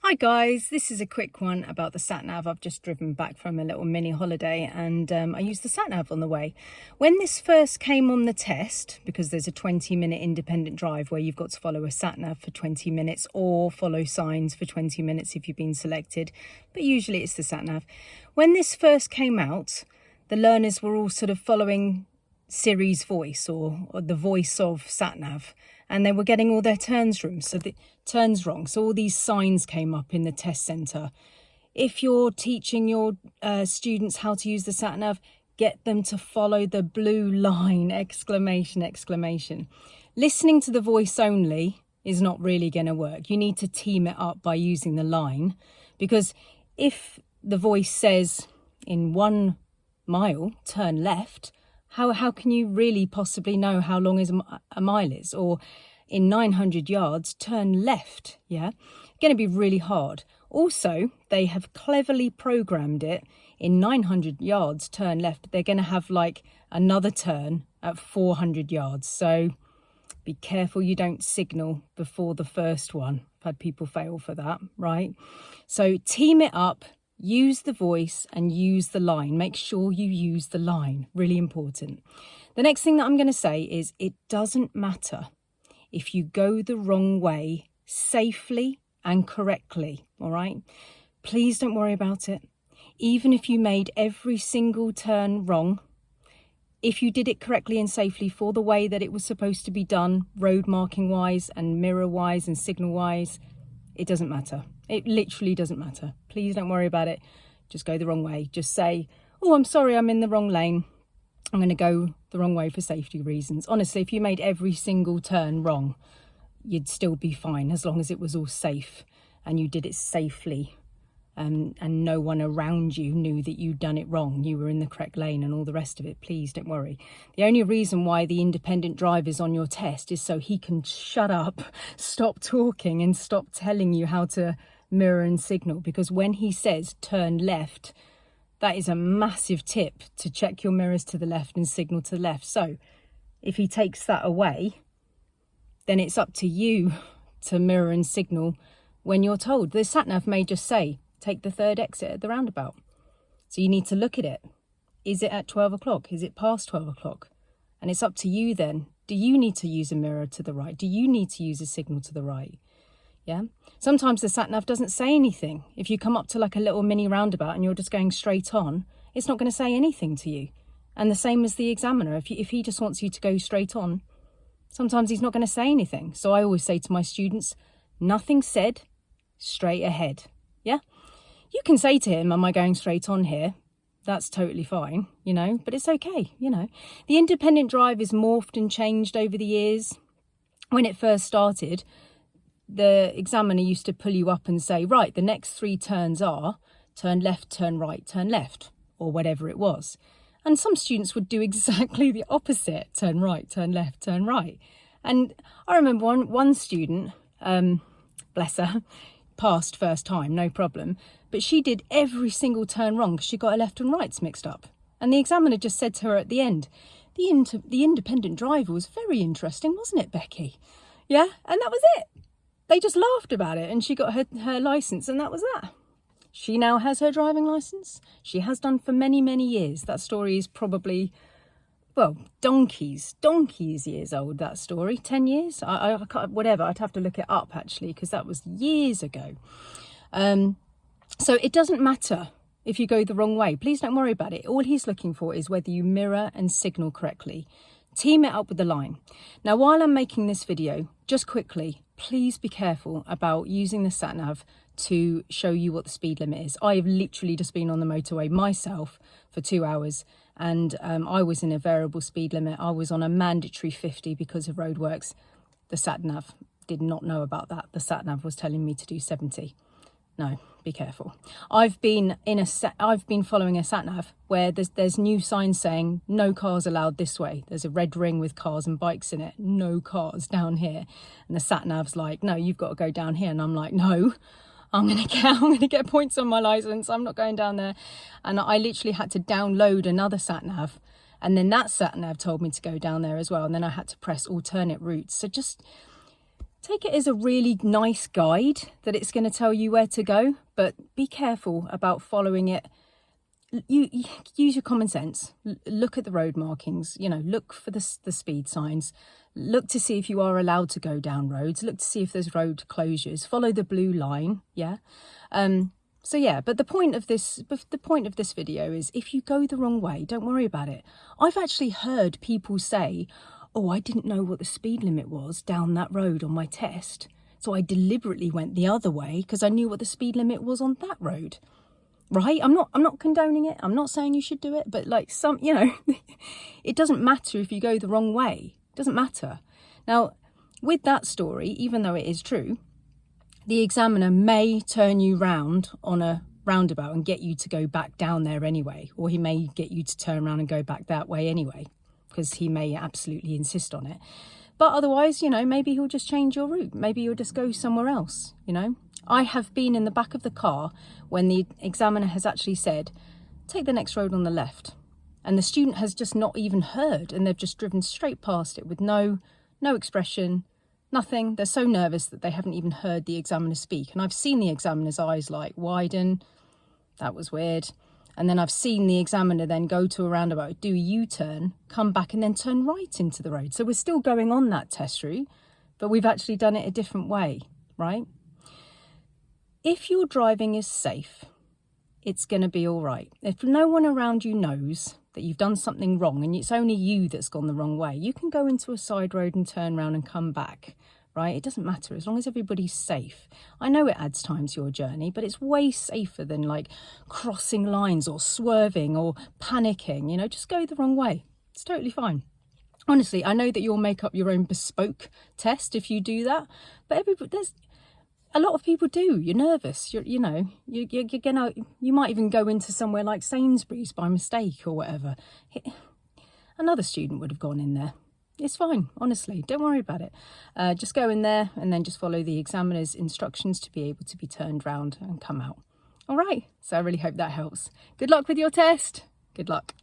Hi guys, this is a quick one about the Satnav. I've just driven back from a little mini holiday and I used the Satnav on the way. When this first came on the test, because there's a 20-minute independent drive where you've got to follow a Satnav for 20 minutes or follow signs for 20 minutes if you've been selected, but usually it's the Satnav. When this first came out, the learners were all sort of following Siri's voice or the voice of Satnav, and they were getting all their turns wrong. So all these signs came up in the test centre. If you're teaching your students how to use the Satnav, get them to follow the blue line, exclamation, exclamation. Listening to the voice only is not really going to work. You need to team it up by using the line, because if the voice says in 1 mile, turn left, how can you really possibly know how long is a mile is? Or in 900 yards, turn left, yeah? Going to be really hard. Also, they have cleverly programmed it in 900 yards, turn left. They're going to have like another turn at 400 yards. So be careful you don't signal before the first one. I've had people fail for that, right? So team it up. Use the voice and use the line. Make sure you use the line. Really important. The next thing that I'm going to say is it doesn't matter if you go the wrong way safely and correctly, all right? Please don't worry about it. Even if you made every single turn wrong, if you did it correctly and safely for the way that it was supposed to be done, road marking wise and mirror wise and signal wise, it doesn't matter. It literally doesn't matter. Please don't worry about it. Just go the wrong way. Just say, oh, I'm sorry, I'm in the wrong lane. I'm going to go the wrong way for safety reasons. Honestly, if you made every single turn wrong, you'd still be fine as long as it was all safe and you did it safely, and no one around you knew that you'd done it wrong. You were in the correct lane and all the rest of it. Please don't worry. The only reason why the independent driver's on your test is so he can shut up, stop talking and stop telling you how to mirror and signal, because when he says turn left, that is a massive tip to check your mirrors to the left and signal to the left. So if he takes that away, then it's up to you to mirror and signal when you're told. The Satnav may just say, take the third exit at the roundabout. So you need to look at it. Is it at 12 o'clock? Is it past 12 o'clock? And it's up to you then. Do you need to use a mirror to the right? Do you need to use a signal to the right? Yeah. Sometimes the Satnav doesn't say anything. If you come up to like a little mini roundabout and you're just going straight on, it's not going to say anything to you. And the same as the examiner. If he just wants you to go straight on, sometimes he's not going to say anything. So I always say to my students, nothing said, straight ahead. Yeah. You can say to him, am I going straight on here? That's totally fine, you know, but it's okay, you know. The independent drive is morphed and changed over the years. When it first started, the examiner used to pull you up and say, right, the next 3 turns are turn left, turn right, turn left, or whatever it was. And some students would do exactly the opposite, turn right, turn left, turn right. And I remember one student, bless her, passed first time, no problem. But she did every single turn wrong because she got her left and rights mixed up. And the examiner just said to her at the end, the independent driver was very interesting, wasn't it, Becky? Yeah, and that was it. They just laughed about it and she got her licence and that was that. She now has her driving licence. She has done for many, many years. That story is probably, well, donkeys years old, that story. 10 years? I can't, whatever. I'd have to look it up actually because that was years ago. So it doesn't matter if you go the wrong way. Please don't worry about it. All he's looking for is whether you mirror and signal correctly. Team it up with the line. Now, while I'm making this video, just quickly, please be careful about using the Satnav to show you what the speed limit is. I've literally just been on the motorway myself for 2 hours and I was in a variable speed limit. I was on a mandatory 50 because of roadworks. The Satnav did not know about that. The Satnav was telling me to do 70. No, be careful. I've been following a Satnav where there's new signs saying no cars allowed this way. There's a red ring with cars and bikes in it. No cars down here. And the Satnav's like, no, you've got to go down here. And I'm like, no, I'm gonna get points on my license. I'm not going down there. And I literally had to download another Satnav. And then that Satnav told me to go down there as well. And then I had to press alternate routes. So just take it as a really nice guide that it's going to tell you where to go, but be careful about following it. You use your common sense. Look at the road markings, you know, look for the speed signs, look to see if you are allowed to go down roads, look to see if there's road closures, follow the blue line. Yeah. So yeah, but the point of this video is, if you go the wrong way, don't worry about it. I've actually heard people say, oh, I didn't know what the speed limit was down that road on my test, so I deliberately went the other way because I knew what the speed limit was on that road. Right? I'm not condoning it. I'm not saying you should do it, but like you know, it doesn't matter if you go the wrong way. It doesn't matter. Now, with that story, even though it is true, the examiner may turn you round on a roundabout and get you to go back down there anyway, or he may get you to turn around and go back that way anyway, because he may absolutely insist on it. But otherwise, you know, maybe he'll just change your route. Maybe you'll just go somewhere else, you know. I have been in the back of the car when the examiner has actually said, take the next road on the left. And the student has just not even heard, and they've just driven straight past it with no expression, nothing. They're so nervous that they haven't even heard the examiner speak. And I've seen the examiner's eyes like widen. That was weird. And then I've seen the examiner then go to a roundabout, do a U-turn, come back and then turn right into the road. So we're still going on that test route, but we've actually done it a different way, right? If your driving is safe, it's going to be all right. If no one around you knows that you've done something wrong and it's only you that's gone the wrong way, you can go into a side road and turn around and come back, right? It doesn't matter as long as everybody's safe. I know it adds time to your journey, but it's way safer than like crossing lines or swerving or panicking, you know, just go the wrong way. It's totally fine. Honestly, I know that you'll make up your own bespoke test if you do that, but a lot of people do. You're nervous. You might even go into somewhere like Sainsbury's by mistake or whatever. Another student would have gone in there. It's fine, honestly. Don't worry about it. Just go in there and then just follow the examiner's instructions to be able to be turned round and come out. All right. So I really hope that helps. Good luck with your test. Good luck.